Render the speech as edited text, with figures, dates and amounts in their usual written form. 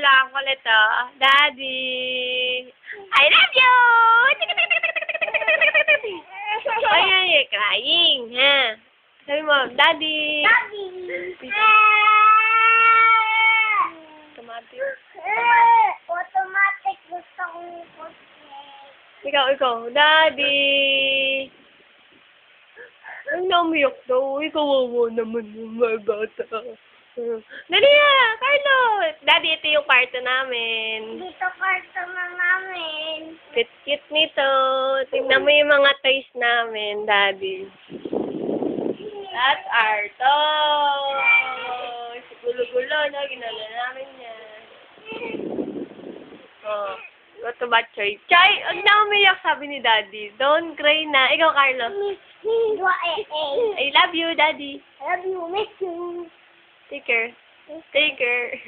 lang ulit, oh. Daddy! I love you! Ay, crying, ha? Sabi mo, Daddy! Daddy! Automatic. Automatic gusto kong Ikaw, Daddy! Ang namiyak daw. Ikaw wawa naman yung mga bata. Dali na, Carlo! Daddy, ito yung kwarto namin. Dito kwarto na namin. Cute nito. Tingnan mo yung mga toys namin, Daddy. That's our toys. Gulo-gulo, no? Ginala namin yan. Oh. Go to ba, Choy? Choy, huwag na umiyak, sabi ni Daddy. Don't cry na. Ikaw, Carlo. I love you, Daddy. I love you, miss you. Take care. Take care.